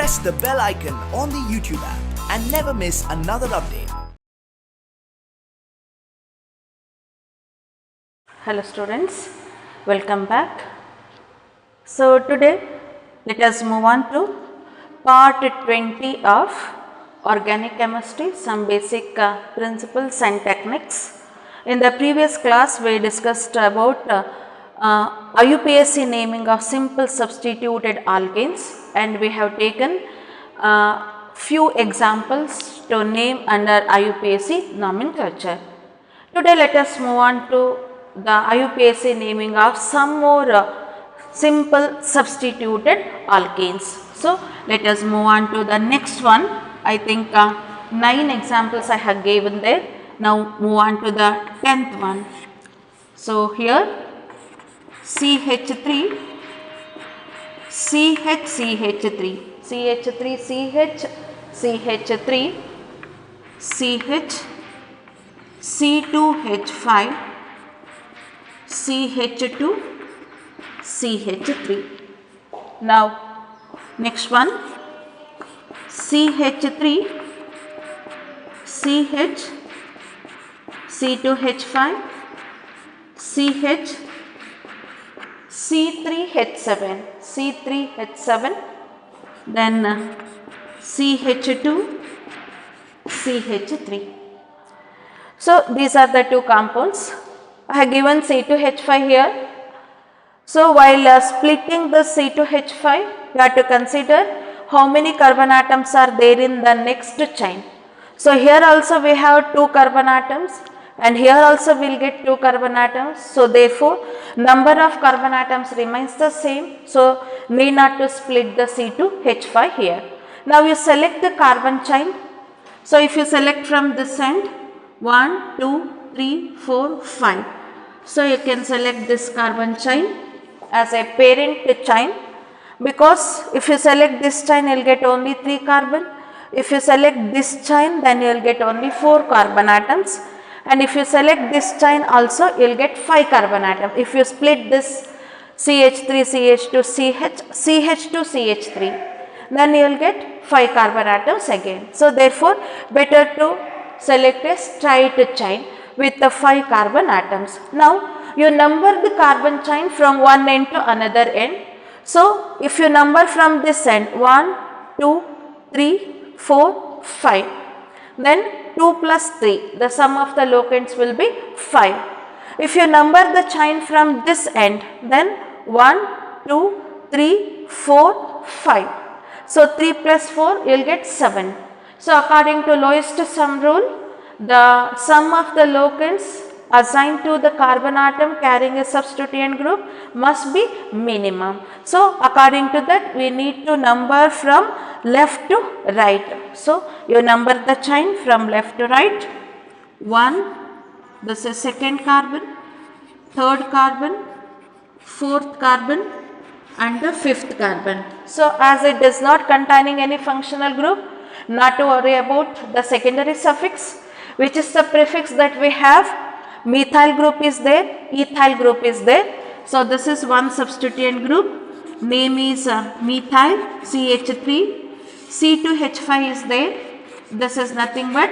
press the bell icon on the YouTube app and never miss another update. Hello students, welcome back. So today let us move on to part 20 of organic chemistry, some basic principles and techniques. In the previous class we discussed about IUPAC naming of simple substituted alkanes, and we have taken few examples to name under IUPAC nomenclature. Today let us move on to the IUPAC naming of some more simple substituted alkanes. So let us move on to the next one. I think 9 examples I have given there. Now move on to the 10th one. So here CH3, CH3, CH3, CH, CH3, CH, C2H5, CH2, CH3. Now next one CH3, CH, C2H5, CH, C3H7, C3H7, then CH2, CH3. So these are the two compounds. I have given C2H5 here. So while splitting the C2H5, you have to consider how many carbon atoms are there in the next chain. So here also we have 2 carbon atoms, and here also we will get 2 carbon atoms. So therefore number of carbon atoms remains the same. So need not to split the C2H5 here. Now you select the carbon chain. So if you select from this end 1, 2, 3, 4, 5. So you can select this carbon chain as a parent chain, because if you select this chain you will get only 3 carbon. If you select this chain then you will get only 4 carbon atoms, and if you select this chain also you will get 5 carbon atoms. If you split this CH3, CH2, CH, CH2, CH3, then you will get 5 carbon atoms again. So therefore better to select a straight chain with the 5 carbon atoms. Now you number the carbon chain from one end to another end. So if you number from this end 1, 2, 3, 4, 5, then 2 plus 3, the sum of the locants will be 5. If you number the chain from this end, then 1, 2, 3, 4, 5. So 3 plus 4 you will get 7. So according to lowest sum rule, the sum of the locants assigned to the carbon atom carrying a substituent group must be minimum. So according to that we need to number from left to right. So you number the chain from left to right. 1, this is second carbon, third carbon, fourth carbon, and the fifth carbon. So as it is not containing any functional group, not to worry about the secondary suffix, which is the prefix that we have. Methyl group is there, ethyl group is there. So this is one substituent group, name is methyl CH3, C2H5 is there, this is nothing but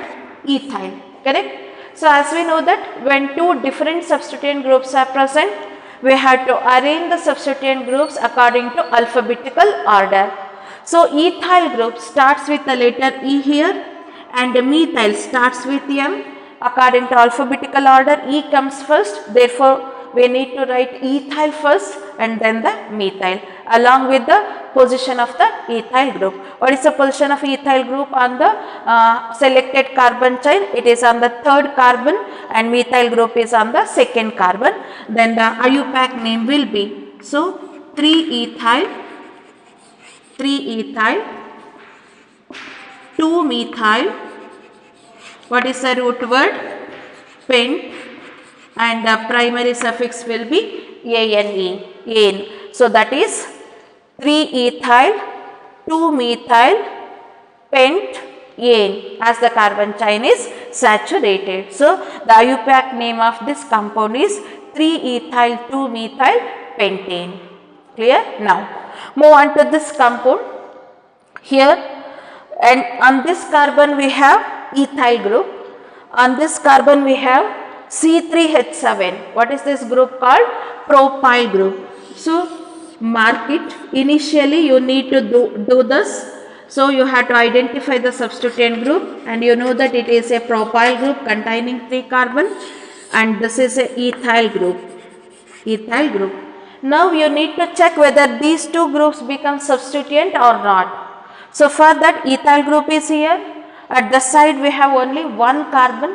ethyl, correct? So as we know that when 2 different substituent groups are present, we have to arrange the substituent groups according to alphabetical order. So ethyl group starts with the letter E here, and methyl starts with M. According to alphabetical order, E comes first, therefore we need to write ethyl first and then the methyl along with the position of the ethyl group. What is the position of ethyl group on the selected carbon chain? It is on the 3rd carbon, and methyl group is on the 2nd carbon. Then the IUPAC name will be, so 3-ethyl, 2-methyl, what is the root word? Pent, and the primary suffix will be ane, ane. So that is 3-ethyl, 2-methyl, pent, ane, as the carbon chain is saturated. So the IUPAC name of this compound is 3-ethyl 2-methyl pentane. Clear? Now move on to this compound. here, and on this carbon we have ethyl group, on this carbon we have C3H7. What is this group called? Propyl group. So mark it. Initially you need to do this. So you have to identify the substituent group, and you know that it is a propyl group containing 3 carbon, and this is a ethyl group. Ethyl group. Now you need to check whether these 2 groups become substituent or not. So for that, ethyl group is here. At the side we have only 1 carbon.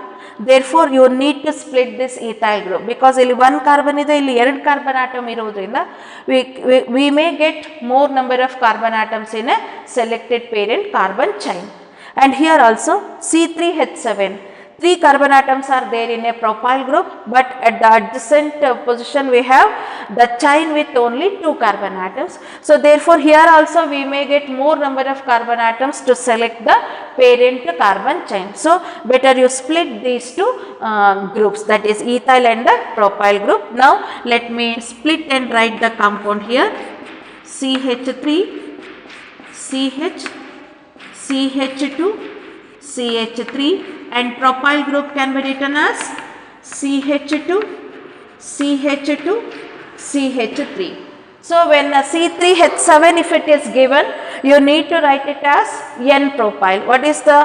Therefore you need to split this ethyl group, because ಇಲ್ಲಿ 1 carbon ಇದೆ, ಇಲ್ಲಿ 2 carbon atom ಇರೋದ್ರಿಂದ we may get more number of carbon atoms in a selected parent carbon chain. And here also C3H7, 3 carbon atoms are there in a propyl group, but at the adjacent position we have the chain with only 2 carbon atoms. So therefore here also we may get more number of carbon atoms to select the parent carbon chain. So better you split these 2 groups, that is ethyl and the propyl group. Now let me split and write the compound here. CH3, CH, CH2, CH3, and propyl group can be written as CH2, CH2, CH3. So when C3H7, if it is given, you need to write it as N-propyl. What is the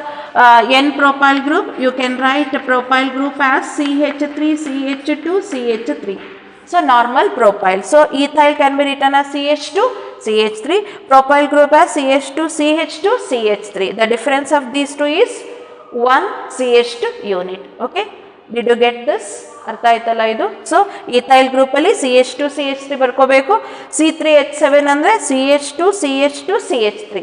N-propyl group? You can write a propyl group as CH3, CH2, CH3. So normal propyl. So ethyl can be written as CH2, CH3, propyl group as CH2, CH2, CH3. The difference of these 2 is 1 CH2 unit. Okay, did you get this? ಅರ್ಥ ಆಯ್ತಲ್ಲ ಇದು? So ethyl group ಅಲ್ಲಿ CH2 CH3 ಬರ್ಕೋಬೇಕು. C3H7 ಅಂದರೆ CH2 CH2 CH3.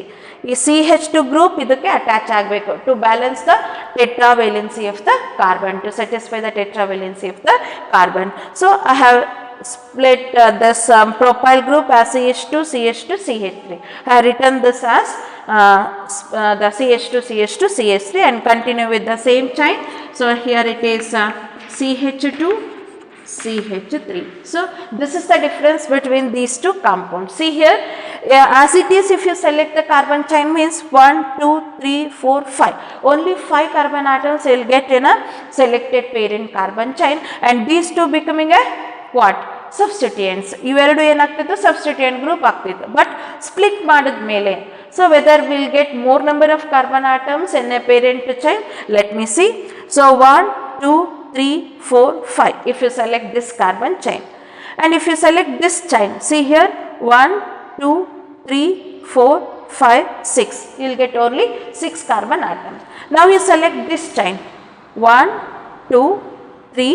ಈ CH2 group ಇದಕ್ಕೆ attach ಆಗಬೇಕು to balance the tetravalency of the carbon, to satisfy the tetravalency of the carbon. So I have split this propyl group as CH2 CH2 CH3. I have written this as the CH2 CH2 CH3 and continue with the same chain. So here it is CH2 CH3. So this is the difference between these 2 compounds. See here, as it is, if you select the carbon chain means 1, 2, 3, 4, 5. Only 5 carbon atoms will get in a selected parent carbon chain, and these 2 becoming a what? Substituents. ಇವೆರಡು ಏನಾಗ್ತಿತ್ತು? Substituent group ಆಗ್ತಿತ್ತು. But split ಮಾಡಿದ ಮೇಲೆ, so whether we'll get more number of carbon atoms in a parent chain, let me see. So 1, 2, 3, 4, 5 if you select this carbon chain, and if you select this chain, see here 1, 2, 3, 4, 5, 6, you will get only 6 carbon atoms. Now you select this chain 1, 2, 3,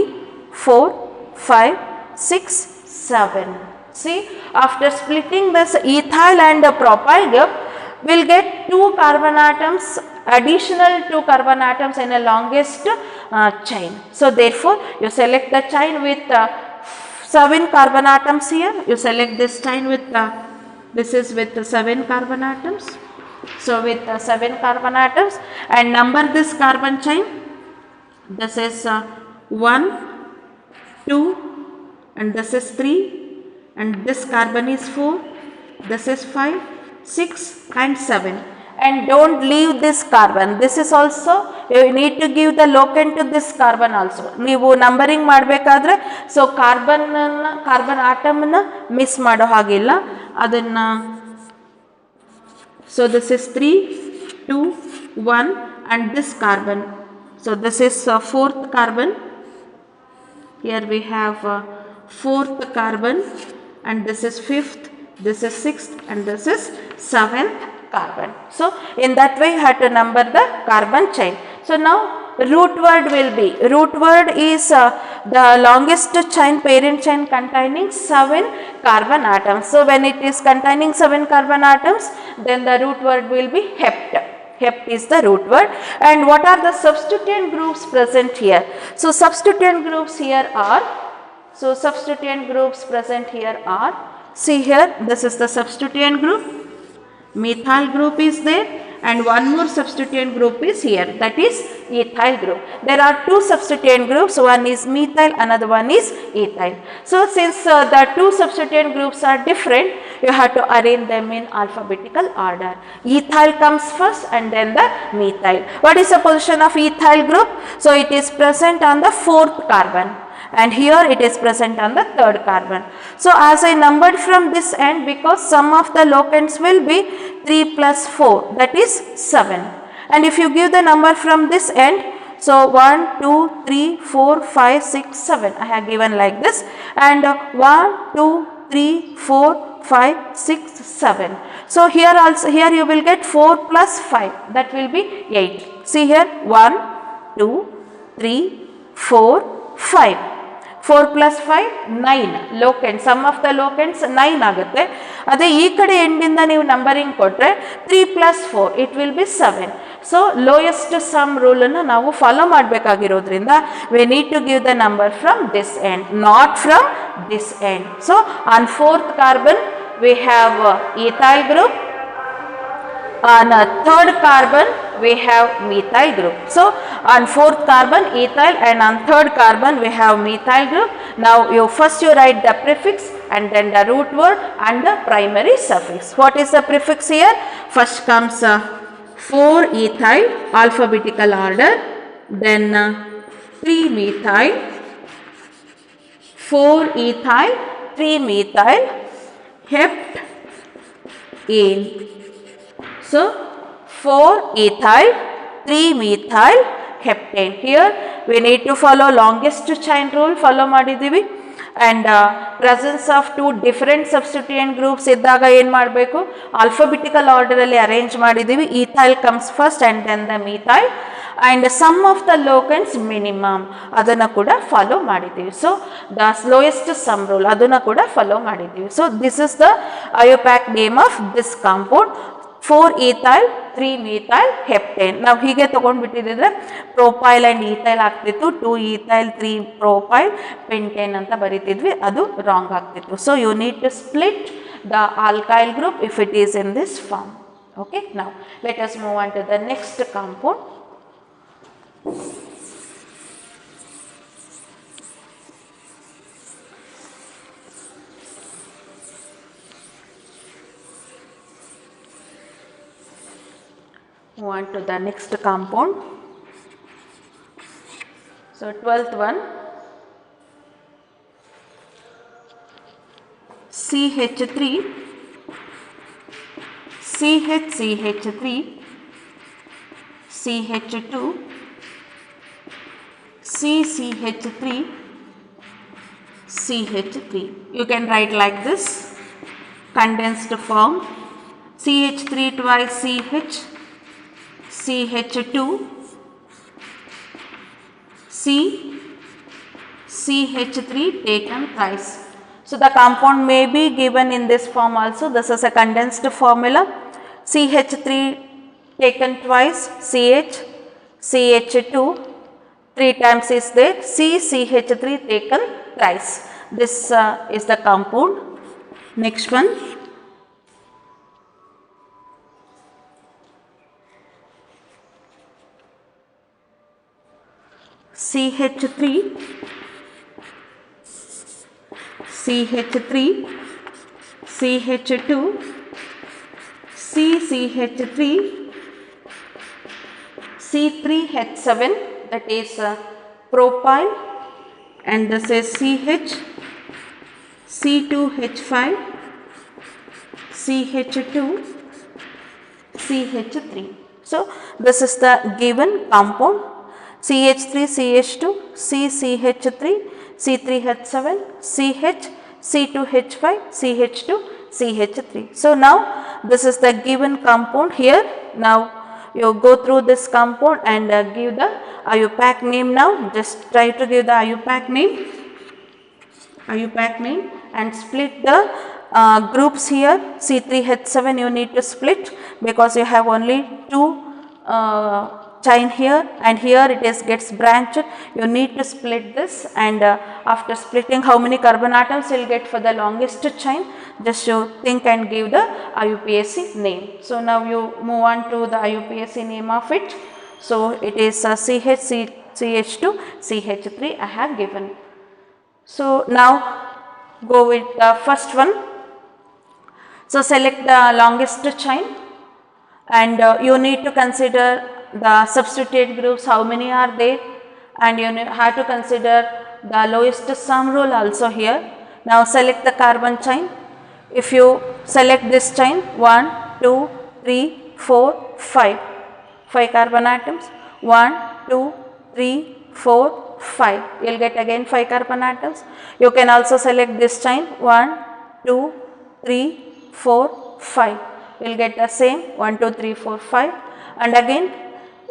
4, 5, 6, 7. See, after splitting this ethyl and the propyl group, we will get 2 carbon atoms, additional 2 carbon atoms in a longest chain. So therefore you select the chain with 7 carbon atoms here. You select this chain with this is with 7 carbon atoms. So with 7 carbon atoms, and number this carbon chain. This is 1, 2, and this is 3, and this carbon is 4, this is 5, 6 and 7. And don't leave this carbon. This is also, you need to give the locant to this carbon also. ನೀವು numbering ಮಾಡಬೇಕಾದ್ರೆ, so carbon ಆಟಮ್ನ miss ಮಾಡೋ ಹಾಗಿಲ್ಲ ಅದನ್ನು. So this is 3, 2, 1 and this carbon. So this is 4th carbon. Here we have 4th carbon, and this is 5th, this is 6th, and this is 7th carbon. So in that way you have to number the carbon chain. So now root word will be, root word is the longest chain, parent chain containing 7 carbon atoms. So when it is containing 7 carbon atoms, then the root word will be hept. Hept is the root word. And what are the substituent groups present here? So substituent groups here are, so substituent groups present here are, see here, this is the substituent group. Methyl group is there, and one more substituent group is here, that is ethyl group. There are two substituent groups, one is methyl, another one is ethyl. So since the two substituent groups are different, you have to arrange them in alphabetical order. Ethyl comes first and then the methyl. What is the position of ethyl group? So it is present on the 4th carbon, and here it is present on the 3rd carbon. So as I numbered from this end, because sum of the locants will be 3 plus 4, that is 7. And if you give the number from this end, so 1, 2, 3, 4, 5, 6, 7, I have given like this, and 1, 2, 3, 4, 5, 6, 7. So here also, here you will get 4 plus 5, that will be 8. See here, 1, 2, 3, 4, 5. 4 plus 5, 9 locants, sum of the locants 9 ಆಗುತ್ತೆ. ಅದೇ ಈ ಕಡೆ ಎಂಡಿಂದ ನೀವು numbering ಕೊಟ್ಟರೆ 3 plus 4, it will be 7. So lowest sum ರೂಲನ್ನು ನಾವು follow ಮಾಡಬೇಕಾಗಿರೋದ್ರಿಂದ we need to give the number from this end, not from this end. So on 4th carbon we have ethyl group, on 3rd carbon we have methyl group. So on 4th carbon ethyl and on 3rd carbon we have methyl group. Now first you write the prefix and then the root word and the primary suffix. What is the prefix here? First comes 4 ethyl alphabetical order, then 3 methyl, 4 ethyl, 3 methyl, heptane. So 4 ethyl, 3 methyl, heptane. Here we need to follow longest chain rule, follow ಮಾಡಿದ್ದೀವಿ. And presence of two different substituent groups ಇದ್ದಾಗ ಏನು ಮಾಡಬೇಕು, alphabetical order ಅಲ್ಲಿ arrange ಮಾಡಿದ್ದೀವಿ. ethyl comes first and then the methyl, and sum of the locants minimum ಅದನ್ನು ಕೂಡ follow ಮಾಡಿದ್ದೀವಿ. So the slowest sum rule ಅದನ್ನು ಕೂಡ ಫಾಲೋ ಮಾಡಿದ್ದೀವಿ. So this is the IUPAC name of this compound. 4 ethyl, 3 methyl, heptane. ನಾವು ಹೀಗೆ ತೊಗೊಂಡ್ಬಿಟ್ಟಿದ್ರೆ propyl and ethyl ಆಗ್ತಿತ್ತು, 2 ethyl, 3 propyl, pentane ಅಂತ ಬರೀತಿದ್ವಿ, ಅದು ರಾಂಗ್ ಆಗ್ತಿತ್ತು. So you need to split the alkyl group if it is in this form. Okay, now let us move on to the next compound. Move on to the next compound. So 12th one, CH3, CH3, CH2, CCH3, CH3. You can write like this, condensed form, CH3 twice CH, CH2, CH3 taken thrice. So the compound may be given in this form also. This is a condensed formula. CH3 taken twice, CH, CH2, 3 times is there, CH3 taken thrice. This is the compound. Next one. CH3, CH3, CH2, CCH3, C3H7, that is propyl, and this is CH, C2H5, CH2, CH3. So this is the given compound. CH3, CH2, CCH3, C3H7, CH, C2H5, CH2, CH3. So now this is the given compound here. Now you go through this compound and give the IUPAC name now. Just try to give the IUPAC name and split the groups here. C3H7 you need to split because you have only two chain here, and here it is gets branched. You need to split this, and after splitting, how many carbon atoms you will get for the longest chain? Just you think and give the IUPAC name. So now you move on to the IUPAC name of it. So it is CH2 CH3 I have given. So now go with the first one. So select the longest chain, and you need to consider the substituted groups, how many are there, and you have to consider the lowest sum rule also here. Now select the carbon chain. If you select this chain, 1, 2, 3, 4, 5 carbon atoms, 1, 2, 3, 4, 5, you will get again 5 carbon atoms. You can also select this chain, 1, 2, 3, 4, 5, you will get the same 1, 2, 3, 4, 5, and again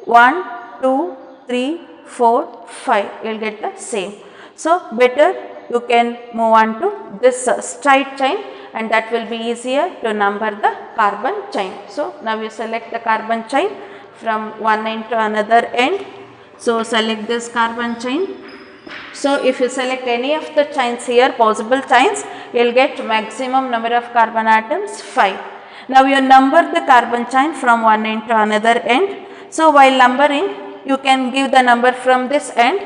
1, 2, 3, 4, 5, you will get the same. So better you can move on to this straight chain, and that will be easier to number the carbon chain. So now you select the carbon chain from one end to another end. So select this carbon chain. So if you select any of the chains here, possible chains, you will get maximum number of carbon atoms 5. Now you number the carbon chain from one end to another end. So while numbering, you can give the number from this end,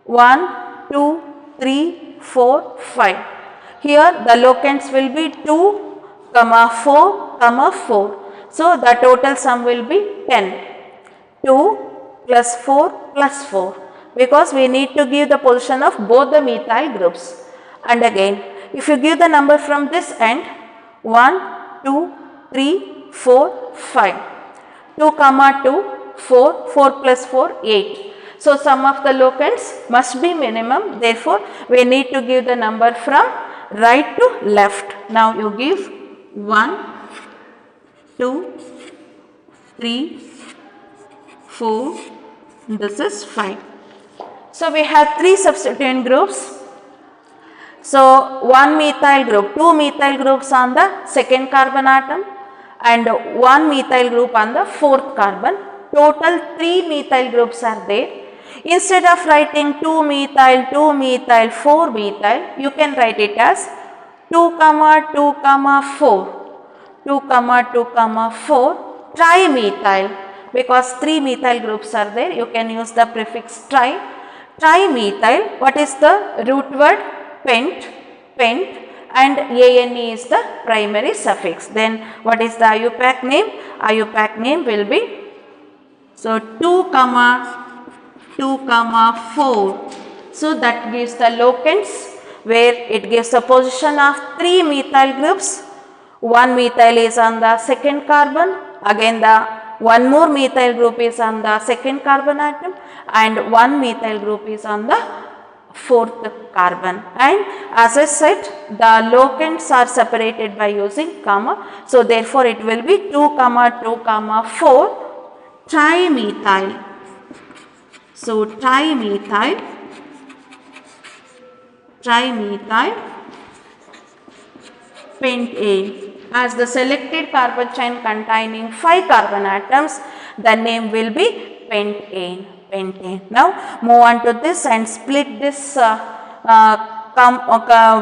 1, 2, 3, 4, 5. Here the locants will be 2, 4, 4. So the total sum will be 10. 2 plus 4 plus 4, because we need to give the position of both the methyl groups. And again, if you give the number from this end, 1, 2, 3, 4, 5. 2, 2, 4, 4 plus 4, 8. So sum of the locants must be minimum. Therefore, we need to give the number from right to left. Now you give 1, 2, 3, 4, this is 5. So we have 3 substituent groups. So 1 methyl group, 2 methyl groups on the second carbon atom, and 1 methyl group on the fourth carbon. Total 3 methyl groups are there. Instead of writing 2 methyl, 2 methyl, 4 methyl, you can write it as 2, 2, 4, 2, 2, 4 trimethyl, because 3 methyl groups are there. You can use the prefix trimethyl. What is the root word? Pent, and ane is the primary suffix. Then what is the IUPAC name? IUPAC name will be, so 2, 2, 4. So that gives the locants, where it gives the position of 3 methyl groups. 1 methyl is on the second carbon, again the one more methyl group is on the second carbon atom, and 1 methyl group is on the fourth carbon. And as I said, the locants are separated by using comma. So therefore it will be 2, 2, 4 trimethyl. So trimethyl pentane. As the selected carbon chain containing 5 carbon atoms, the name will be pentane. Now move on to this and split this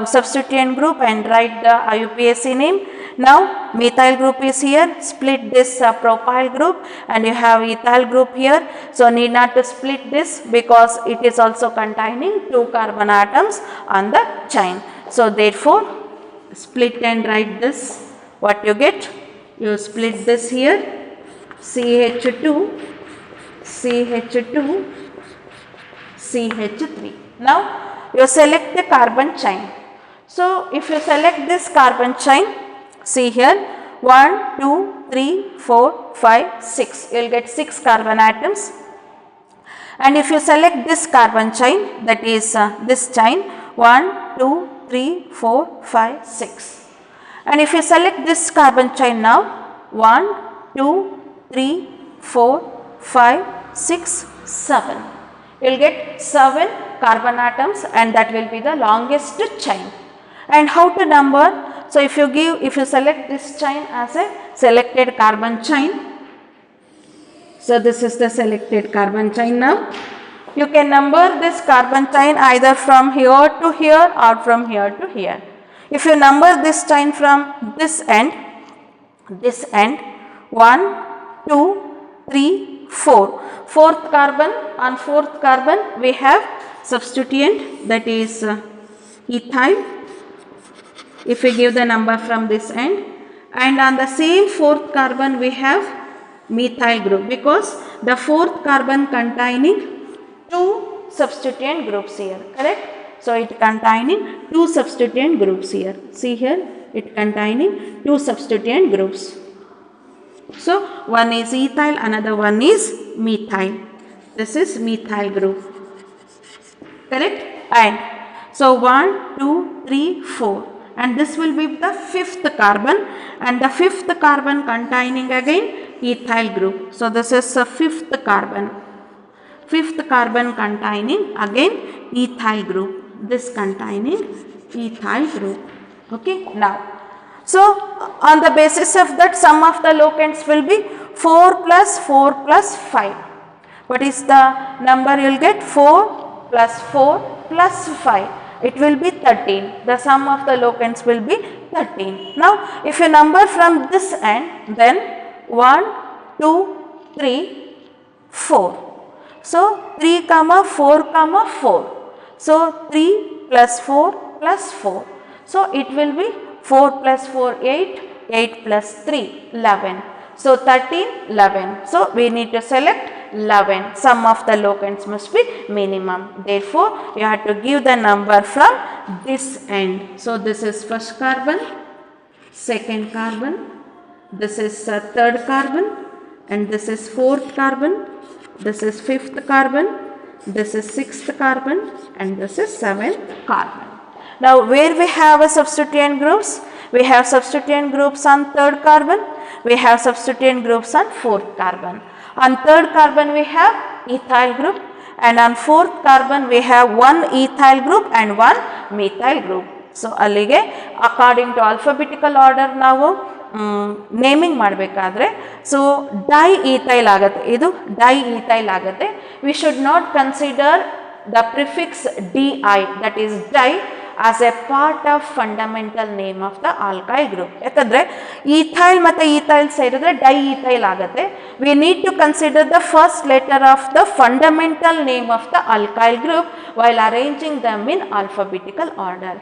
substituent group and write the IUPAC name. Now methyl group is here, split this propyl group, and you have ethyl group here. So need not to split this, because it is also containing 2 carbon atoms on the chain. So therefore split and write this. What you get? You split this here, CH2, CH2, CH3. Now you select the carbon chain. So if you select this carbon chain, see here, 1, 2, 3, 4, 5, 6. You will get 6 carbon atoms. And if you select this carbon chain, that is this chain, 1, 2, 3, 4, 5, 6. And if you select this carbon chain now, 1, 2, 3, 4, 5, 6, 7. You will get 7 carbon atoms, and that will be the longest chain. And how to number? So if you select this chain as a selected carbon chain, So this is the selected carbon chain now. You can number this carbon chain either from here to here or from here to here. If you number this chain from this end, 1, 2, 3, 4. Fourth carbon, on fourth carbon we have substituent, that is ethyl, if we give the number from this end, and on the same fourth carbon we have methyl group, because the fourth carbon containing two substituent groups here, correct? So it containing two substituent groups here. See here, it containing two substituent groups. So one is ethyl, another one is methyl. This is methyl group, correct? And so 1, 2, 3, 4. And this will be the fifth carbon, and the fifth carbon containing again ethyl group. So this is the fifth carbon. Fifth carbon containing again ethyl group. This containing ethyl group. Okay. Now, so on the basis of that, sum of the locants will be 4 plus 4 plus 5. What is the number you will get? 4 plus 4 plus 5. It will be 13. The sum of the locants will be 13. Now, if you number from this end, then 1, 2, 3, 4. So 3 comma 4 comma 4. So 3 plus 4 plus 4. So it will be 4 plus 4, 8, 8 plus 3, 11. So 13, 11. So we need to select 11. Sum of the locants must be minimum. Therefore, you have to give the number from this end. So this is first carbon, second carbon, this is third carbon, and this is fourth carbon, this is fifth carbon, this is sixth carbon, and this is seventh carbon. Now, where we have a substituent groups? We have substituent groups on third carbon, we have substituent groups on fourth carbon. On third carbon we have ethyl group, and on fourth carbon we have one ethyl group and one methyl group. So ಅಲ್ಲಿಗೆ according to alphabetical order ನಾವು naming ಮಾಡಬೇಕಾದ್ರೆ so ಡೈಇಥೈಲ್ ಆಗುತ್ತೆ, ಇದು ಡೈಇಥೈಲ್ ಆಗುತ್ತೆ. We should not consider the prefix DI, that is di, as a part of fundamental name of the alkyl group. ಯಾಕಂದ್ರೆ ethyl ಮತ್ತು ethyl ಸೇರಿದ್ರೆ ಡೈಇಥೈಲ್ ಆಗುತ್ತೆ. We need to consider the first letter of the fundamental name of the alkyl group while arranging them in alphabetical order.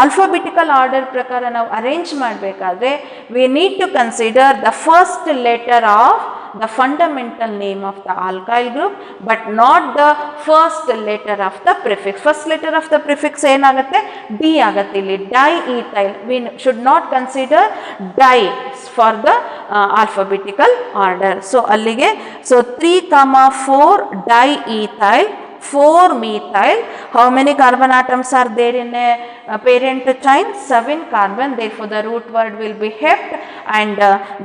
Alphabetical order ಪ್ರಕಾರ ನಾವು arrange ಮಾಡಬೇಕಾದ್ರೆ we need to consider the first letter of the fundamental name of the alkyl group, but not the first letter of the prefix. First letter of the prefix ಏನಾಗುತ್ತೆ? D ಆಗುತ್ತೆ. ಇಲ್ಲಿ diethyl. We should not consider di for the alphabetical order. So ಅಲ್ಲಿಗೆ so 3, 4 diethyl, 4 methyl. How many carbon atoms are there in a parent chain? 7 carbon. Therefore, the root word will be hept and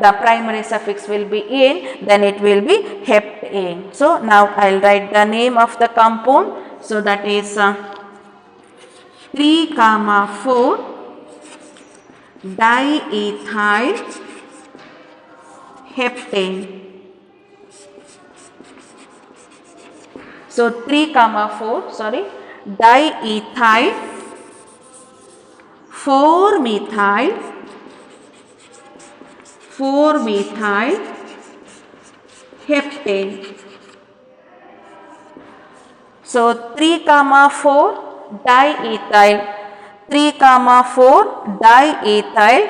the primary suffix will be in. Then it will be heptane. So now I will write the name of the compound. So that is 3, 4 diethyl heptane. So 3, 4 diethyl, 4 methyl, 4 methyl heptane. So 3, 4 diethyl, 3, 4 diethyl,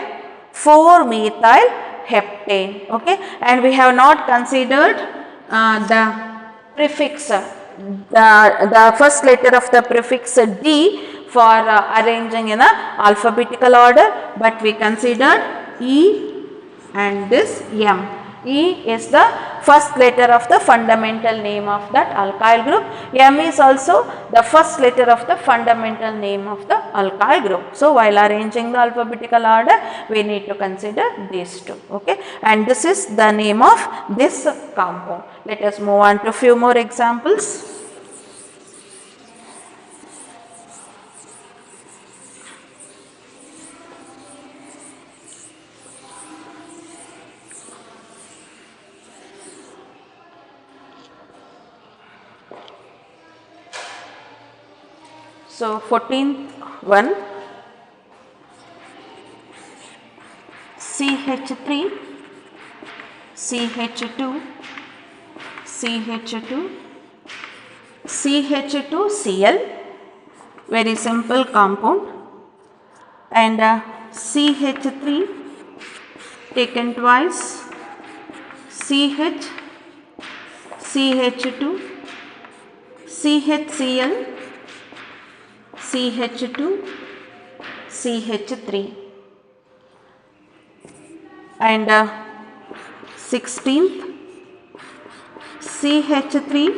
4 methyl heptane. Okay, and we have not considered the prefix, the first letter of the prefix D for arranging in a alphabetical order, but we considered E and this M. E is the first letter of the fundamental name of that alkyl group. M is also the first letter of the fundamental name of the alkyl group. So while arranging the alphabetical order, we need to consider these two. Okay, and this is the name of this compound. Let us move on to few more examples. So 14th one, CH3, CH2, CH2, CH2Cl, very simple compound, and CH3 taken twice, CH, CH2, CHCl, CH2, CH3, and 16th, CH3,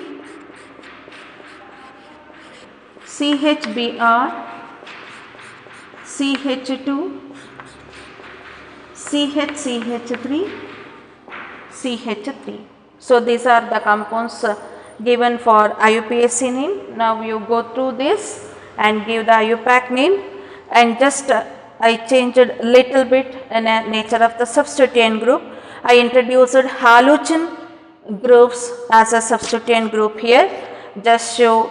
CHBr, CH2, CHCH3, CH3. So these are the compounds given for IUPAC name. Now you go through this and give the IUPAC name, and just I changed a little bit in a nature of the substituent group. I introduced halogen groups as a substituent group here, just to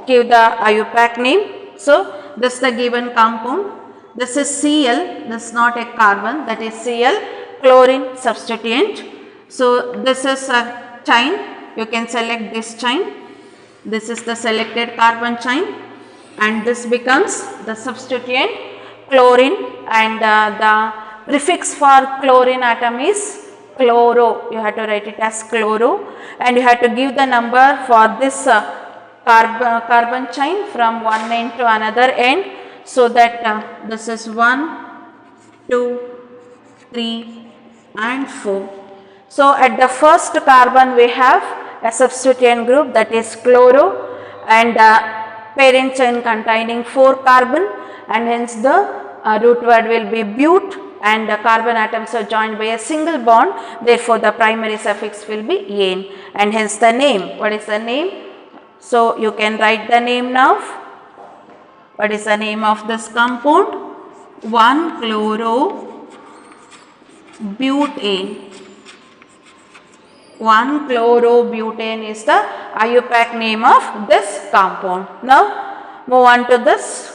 give the IUPAC name. So this is the given compound. This is Cl, this is not a carbon, that is Cl, chlorine substituent. So this is a chain, you can select this chain, this is the selected carbon chain, and this becomes the substituent chlorine, and the prefix for chlorine atom is chloro, you have to write it as chloro, and you have to give the number for this carbon chain from one end to another end, so that this is 1, 2, 3 and 4. So at the first carbon we have a substituent group, that is chloro, and parent chain containing 4 carbon, and hence the root word will be but, and the carbon atoms are joined by a single bond, therefore the primary suffix will be ane, and hence the name. What is the name? So you can write the name now. What is the name of this compound? 1-chlorobutane. 1-chlorobutane is the IUPAC name of this compound. Now move on to this.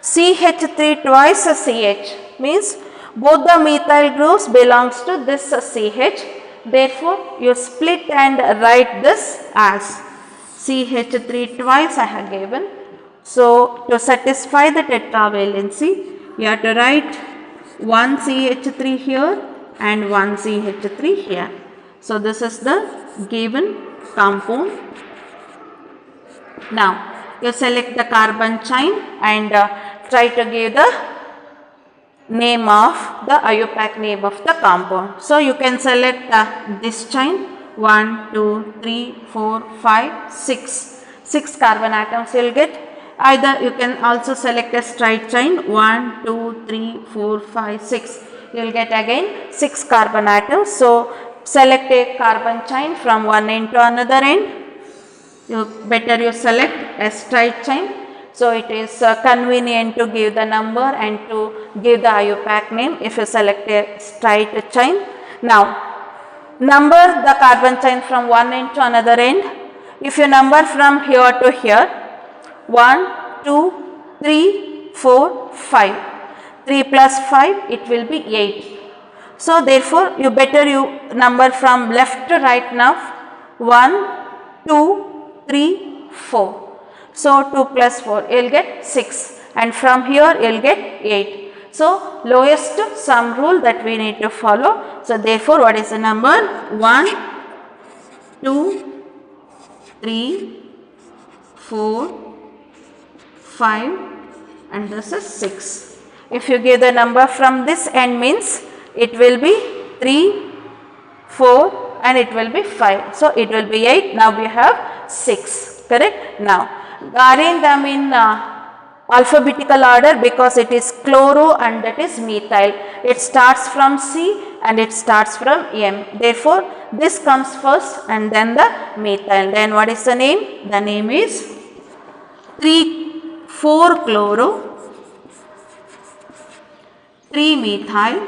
CH3 twice CH means both the methyl groups belongs to this CH. Therefore you split and write this as CH3 twice I have given. So to satisfy the tetravalency, you have to write one CH3 here and one CH3 here. So this is the given compound. Now you select the carbon chain and try to give the name of the IUPAC name of the compound. So you can select this chain 1, 2, 3, 4, 5, 6. 6 carbon atoms you will get. Either you can also select a straight chain 1, 2, 3, 4, 5, 6. You will get again 6 carbon atoms. So select a carbon chain from one end to another end. Better you select a straight chain. So it is convenient to give the number and to give the IUPAC name if you select a straight chain. Now number the carbon chain from one end to another end. If you number from here to here, 1, 2, 3, 4, 5. 3 plus 5, it will be 8. So therefore you better you number from left to right now. 1, 2, 3, 4. So 2 plus 4, you will get 6, and from here you will get 8. So lowest sum rule that we need to follow. So therefore what is the number? 1, 2, 3, 4, 5 and this is 6. If you give the number from this end means it will be 3, 4 and it will be 5. So it will be 8. Now we have 6. Correct? Now arrange them in alphabetical order because it is chloro and that is methyl. It starts from C and it starts from M. Therefore this comes first and then the methyl. Then what is the name? The name is 4-chloro 2-methyl.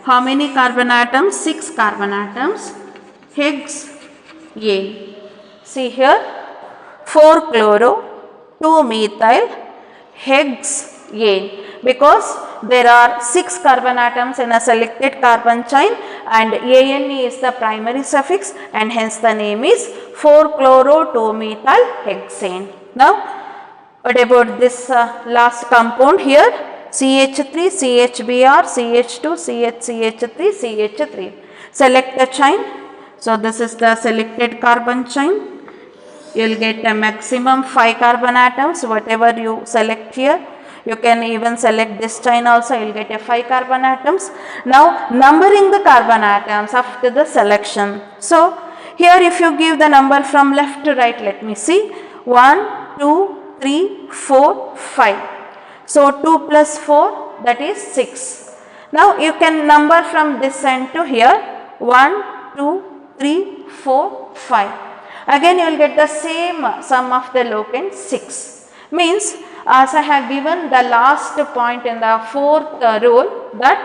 How many carbon atoms? 6 carbon atoms. Higgs A. See here, 4-chloro, 2-methyl, hexane, because there are 6 carbon atoms in a selected carbon chain and Ane is the primary suffix and hence the name is 4-chloro-2-methyl hexane. Now, what about this last compound here? CH3, CHBr, CH2, CH3, CH3. Select the chain. So, this is the selected carbon chain. You will get a maximum 5 carbon atoms, whatever you select here. You can even select this chain also, you will get a 5 carbon atoms. Now, numbering the carbon atoms after the selection. So, here if you give the number from left to right, let me see. 1, 2, 3, 4, 5. So, 2 plus 4, that is 6. Now, you can number from this end to here. 1, 2, 3, 4, 5. Again, you will get the same sum of the locants 6. Means, as I have given the last point in the fourth rule, that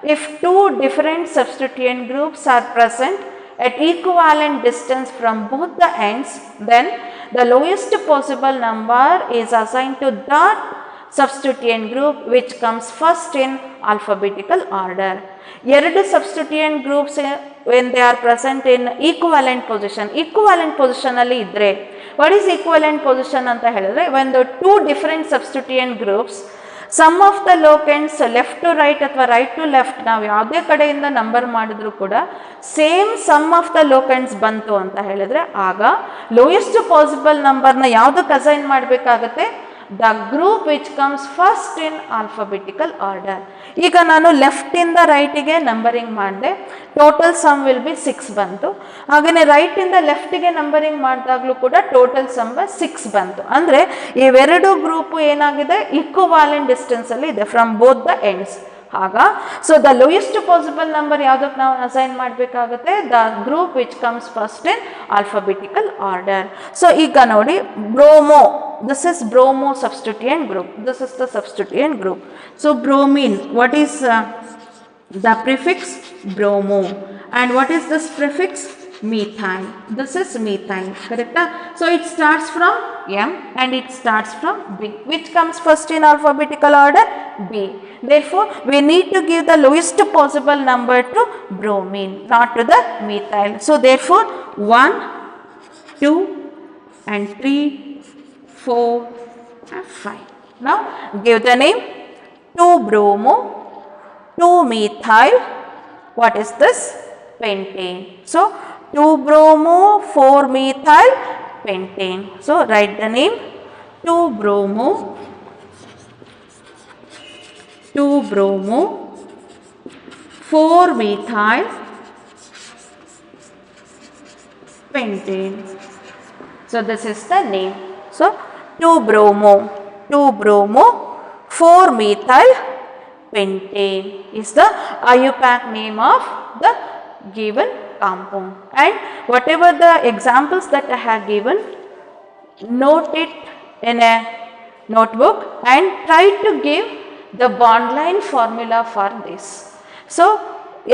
if two different substituent groups are present at equivalent distance from both the ends, then the lowest possible number is assigned to that substituent group which comes first in alphabetical order. ಎರಡು substituent groups when they are present in equivalent position ಅಲ್ಲಿ ಇದ್ರೆ, what is equivalent position ಅಂತ ಹೇಳಿದ್ರೆ, when the two different substituent groups sum of the locants left to right ಅಥವಾ right to left ನಾವು ಯಾವುದೇ ಕಡೆಯಿಂದ number ಮಾಡಿದ್ರು ಕೂಡ ಸೇಮ್ ಸಮ್ ಆಫ್ ದ ಲೋಕೆಂಟ್ಸ್ ಬಂತು ಅಂತ ಹೇಳಿದ್ರೆ, ಆಗ ಲೋಯೆಸ್ಟ್ ಪಾಸಿಬಲ್ ನಂಬರ್ನ ಯಾವುದಕ್ಕೆ ಅಸೈನ್ ಮಾಡಬೇಕಾಗುತ್ತೆ? the group which comes first in alphabetical order. ಈಗ ನಾನು ಲೆಫ್ಟ್ ಇಂದ ರೈಟಿಗೆ ನಂಬರಿಂಗ್ ಮಾಡಿದೆ, ಟೋಟಲ್ ಸಮ್ ವಿಲ್ ಬಿ 6 ಬಂತು. ಹಾಗೆಯೇ ರೈಟ್ ಇಂದ ಲೆಫ್ಟಿಗೆ ನಂಬರಿಂಗ್ ಮಾಡಿದಾಗಲೂ ಕೂಡ ಟೋಟಲ್ ಸಮ್ 6 ಬಂತು. ಅಂದರೆ ಇವೆರಡು ಗ್ರೂಪು ಏನಾಗಿದೆ, ಈಕ್ವಾಲೆಂಟ್ ಡಿಸ್ಟೆನ್ಸ್ ಅಲ್ಲಿ ಇದೆ ಫ್ರಮ್ ಬೋತ್ ದ ಎಂಡ್ಸ್. ಆಗ so the lowest possible number ಯಾವುದಕ್ಕೆ ನಾವು ಅಸೈನ್ ಮಾಡಬೇಕಾಗುತ್ತೆ? The group which comes first in alphabetical order. So ಈಗ ನೋಡಿ, bromo, this is bromo substituent group, this is the substituent group. So bromine, what is the prefix? Bromo. And what is this prefix? Methyl. This is methyl, correct? So it starts from M and it starts from B. Which comes first in alphabetical order? B. Therefore we need to give the lowest possible number to bromine, not to the methyl. So therefore 1, 2 and 3, 4 and 5. Now give the name 2-bromo, 2-methyl. What is this? Pentane. So 2-bromo, 4-methyl, pentane. So write the name 2-bromo, 2-bromo, 4-methyl, pentane. So this is the name. So 2-bromo, 2-bromo, 4-methyl, pentane is the IUPAC name of the given compound. And whatever the examples that I have given, note it in a notebook and try to give the bond line formula for this. So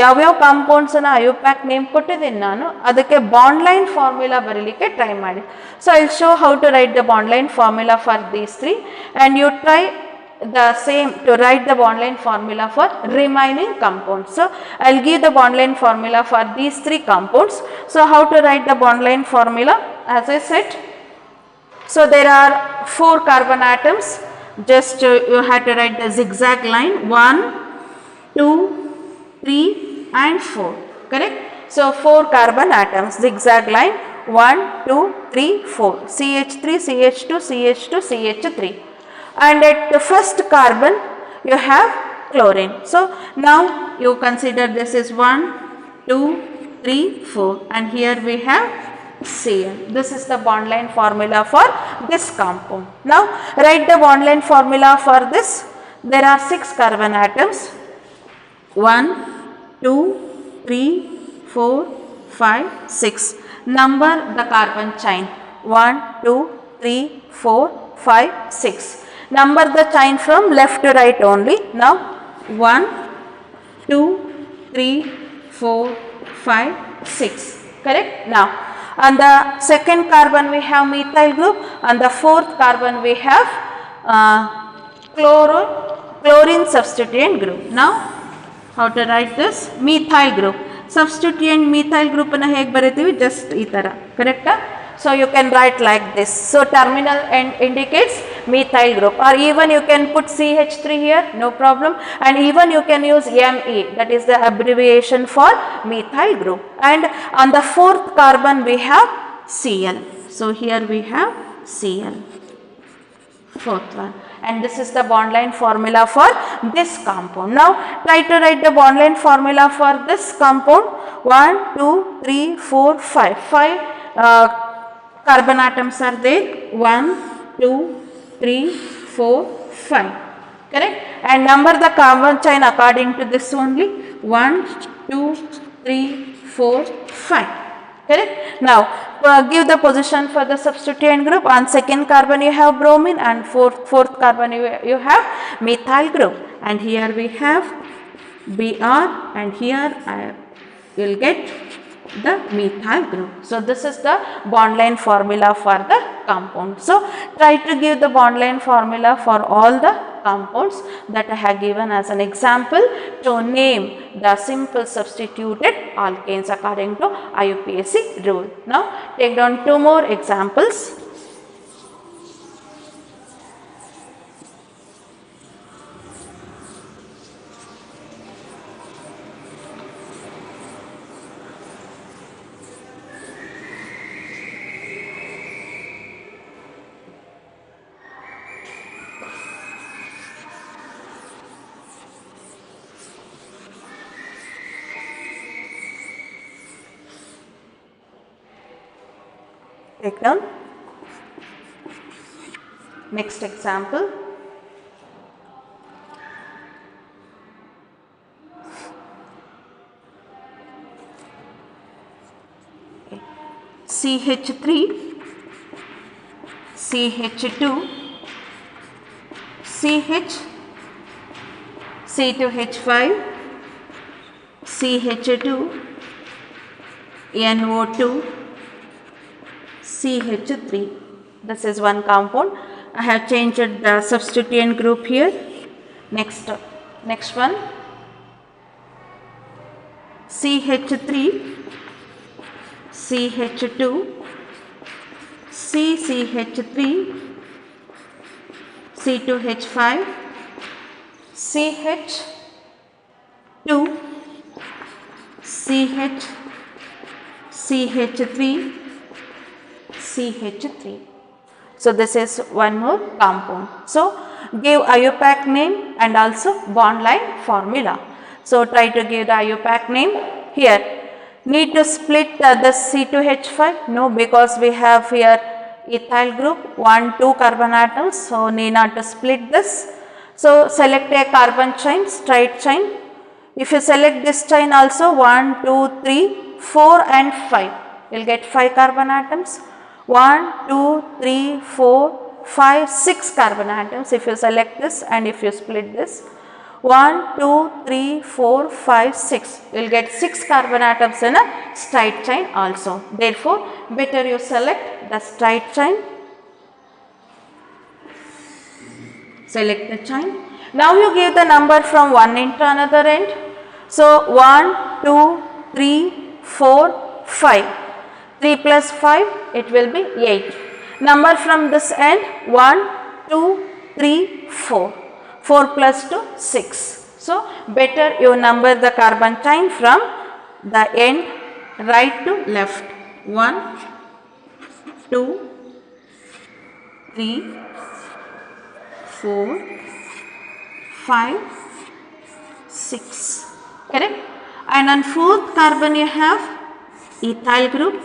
ಯಾವ್ಯಾವ ಕಾಂಪೌಂಡ್ಸನ್ನು IUPAC name ಕೊಟ್ಟಿದ್ದೀನಿ ನಾನು, ಅದಕ್ಕೆ bond line formula ಬರೀಲಿಕ್ಕೆ try ಮಾಡಿ. So I show how to write the bond line formula for these 3 and you try the same to write the bond line formula for remaining compounds. So I'll give the bond line formula for these 3 compounds. So how to write the bond line formula? As I said, so there are 4 carbon atoms. Just you have to write the zigzag line 1, 2, 3 and 4, correct? So 4 carbon atoms, zigzag line 1, 2, 3, 4, CH3, CH2, CH2, CH3. And at the first carbon you have chlorine. So now you consider this is 1, 2, 3, 4 and here we have Cl. This is the bond line formula for this compound. Now write the bond line formula for this. There are 6 carbon atoms. 1, 2, 3, 4, 5, 6. Number the carbon chain. 1, 2, 3, 4, 5, 6. Number the chain from left to right only. Now 1, 2, 3, 4, 5, 6. Correct? Now On the second carbon we have methyl group, on the fourth carbon we have chlorine substituent group. Now how to write this? Methyl group. Substituent methyl group na hege bariತೀವಿ just ಈ ತರ correct? So you can write like this. So terminal end indicates methyl group, or even you can put CH3 here, no problem, and even you can use Me, that is the abbreviation for methyl group. And on the fourth carbon we have Cl. So here we have Cl, fourth one, and this is the bond line formula for this compound. Now try to write the bond line formula for this compound. 1 2 3 4 5 carbon atoms are there. 1 2 3 4 5, correct? And number the carbon chain according to this only. 1 2 3 4 5, correct? Now give the position for the substituent group. On second carbon you have bromine, and fourth carbon you have methyl group, and here we have Br, and here you will get the methyl group. So this is the bond line formula for the compound. So try to give the bond line formula for all the compounds that I have given as an example to name the simple substituted alkanes according to IUPAC rule. Now take down two more examples. Take down. Next example. CH3, CH2, CH, C2H5, CH2, NO2, CH3. This is one compound. I have changed the substituent group here. Next one, CH3, CH2, CCH3, C2H5, CH2, CH, CH3, CH3. So this is one more compound. So give IUPAC name and also bond line formula. So try to give the IUPAC name here. Need to split the C2H5? No, because we have here ethyl group, 1 2 carbon atoms, so need not to split this. So select a carbon chain, straight chain. If you select this chain also, 1 2 3 4 and 5, you will get 5 carbon atoms. 1 2 3 4 5 6 carbon atoms if you select this, and if you split this, 1 2 3 4 5 6, you will get 6 carbon atoms in a straight chain also. Therefore better you select the straight chain. Select the chain. Now you give the number from one end to another end. So 1 2 3 4 5, 3 plus 5, it will be 8. Number from this end, 1 2 3 4, 4 plus 2 6. So better you number the carbon chain from the end right to left. 1 2 3 4 5 6, correct? And on fourth carbon you have ethyl group,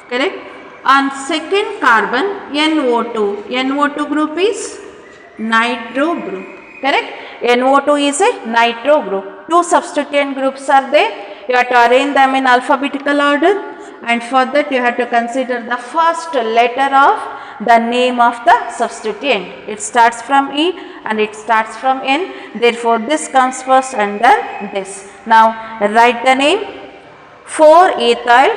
correct? On second carbon NO2, NO2 group is nitro group, correct? NO2 is a nitro group. Two substituent groups are there. You have to arrange them in alphabetical order, and for that you have to consider the first letter of the name of the substituent. It starts from E and it starts from N. Therefore this comes first and then this. Now write the name. 4 ethyl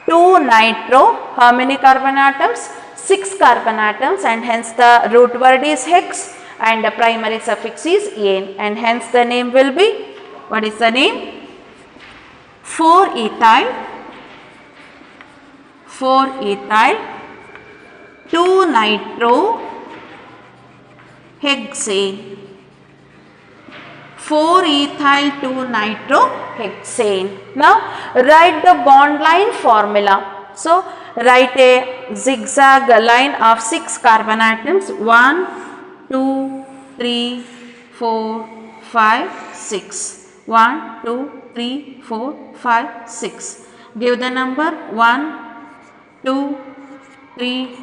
2 nitro, how many carbon atoms? 6 carbon atoms, and hence the root word is hex and the primary suffix is ane, and hence the name will be, what is the name? 4-ethyl 2-nitro hexane. 4-ethyl 2-nitrohexane. Now write the bond line formula. So write a zigzag line of 6 carbon atoms. 1, 2, 3, 4, 5, 6. 1, 2, 3, 4, 5, 6. Give the number 1, 2, 3,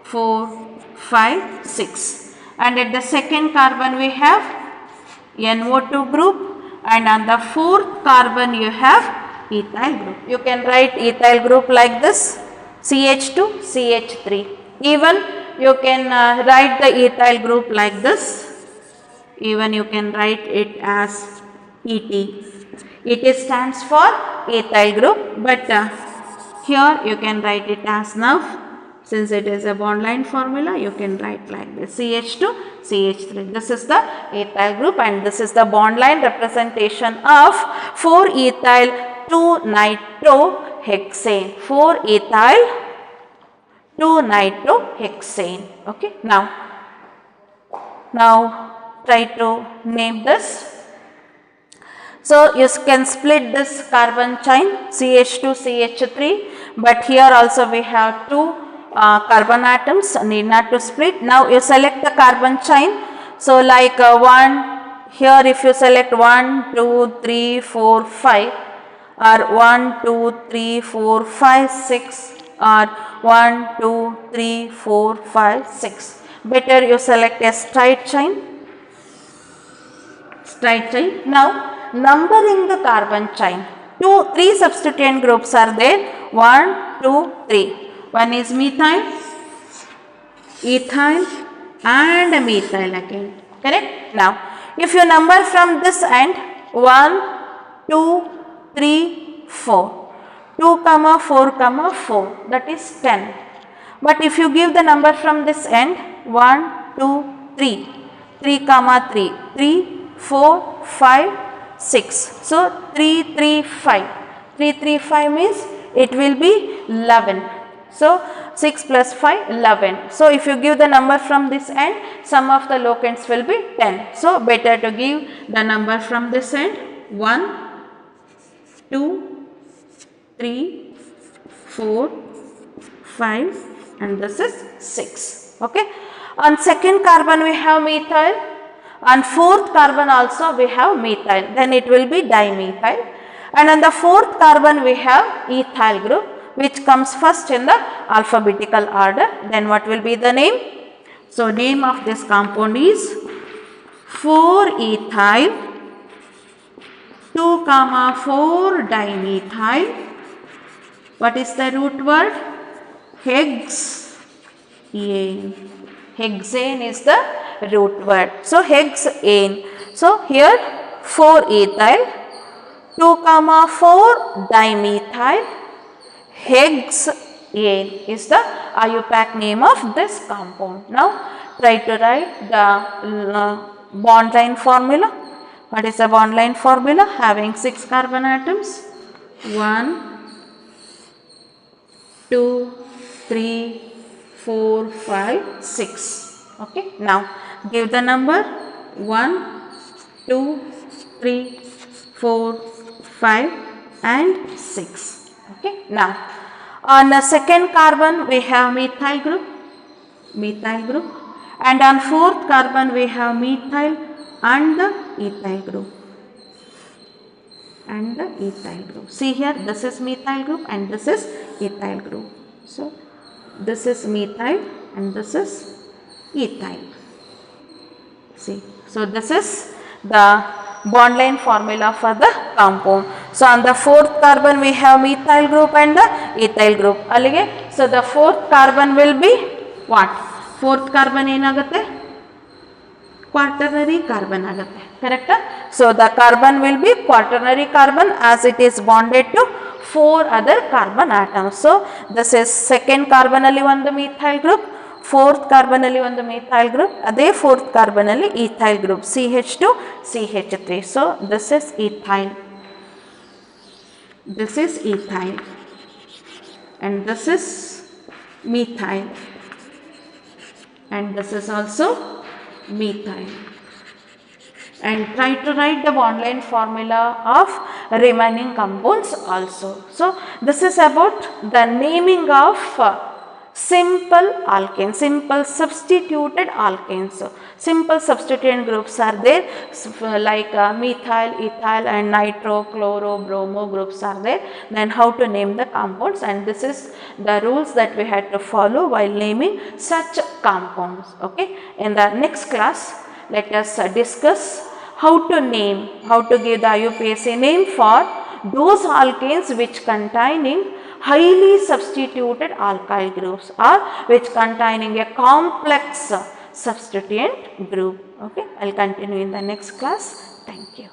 4, 5, 6. And at the second carbon we have NO2 group, and on the fourth carbon you have ethyl group. You can write ethyl group like this, CH2, CH3. Even you can write the ethyl group like this. Even you can write it as ET. ET stands for ethyl group, but here you can write it as NUF. Since it is a bond line formula, you can write like this, CH2, CH3. This is the ethyl group, and this is the bond line representation of 4-ethyl 2-nitrohexane. 4-ethyl 2-nitrohexane. Okay. Now try to name this. So you can split this carbon chain CH2, CH3, but here also we have 2 carbon atoms, need not to split. Now you select the carbon chain. So like 1, here if you select 1, 2, 3, 4, 5, or 1, 2, 3, 4, 5, 6, or 1, 2, 3, 4, 5, 6. Better you select a straight chain. Now numbering the carbon chain. 3 substituent groups are there. 1, 2, 3. One is methyl, ethyl, and methyl again. Correct? Now, if you number from this end, 1, 2, 3, 4. 2, 4, 4. That is 10. But if you give the number from this end, 1, 2, 3. 3, 3. 3, 4, 5, 6. So, 3, 3, 5. 3, 3, 5 means it will be 11. So, 6 plus 5, 11. So, if you give the number from this end, sum of the locants will be 10. So, better to give the number from this end, 1, 2, 3, 4, 5, and this is 6. Okay. On second carbon we have methyl. On fourth carbon also we have methyl. Then it will be dimethyl. And on the fourth carbon we have ethyl group, which comes first in the alphabetical order. Then what will be the name? So, name of this compound is 4-ethyl 2, 4 dimethyl. What is the root word? Hexane. Hexane is the root word. So, hexane. So, here 4-ethyl 2, 4 dimethyl hexane is the IUPAC name of this compound. Now, try to write the bond line formula. What is the bond line formula? Having 6 carbon atoms. 1, 2, 3, 4, 5, 6. Okay. Now, give the number 1, 2, 3, 4, 5 and 6. Okay. Now, on the second carbon we have methyl group, and on fourth carbon we have methyl and the ethyl group, See here, this is methyl group and this is ethyl group. So, this is methyl and this is ethyl. See, so this is the bond line formula for the compound. So, on the fourth carbon we have methyl group and the ethyl group. Alige, so the fourth carbon will be what? Fourth carbon enagutte? Quaternary carbon ಆಗುತ್ತೆ, ಕರೆಕ್ಟಾ? So the carbon will be quaternary carbon as it is bonded to 4 other carbon atoms. So this is second carbon ಅಲ್ಲಿ ಒಂದು methyl group, fourth carbon ಅಲ್ಲಿ ಒಂದು methyl group, ಅದೇ fourth carbon ಅಲ್ಲಿ ethyl group CH2 CH3. So this is ethyl, this is ethyl and this is methyl and this is also methyl, and try to write the bond line formula of remaining compounds also. So this is about the naming of simple alkanes, simple substituted alkanes. Simple substituent groups are there like methyl, ethyl and nitro, chloro, bromo groups are there. Then how to name the compounds, and this is the rules that we had to follow while naming such compounds. Okay, in the next class let us discuss how to name, how to give the IUPAC name for those alkanes which containing highly substituted alkyl groups or which containing a complex substituent group. Okay, I'll continue in the next class. Thank you.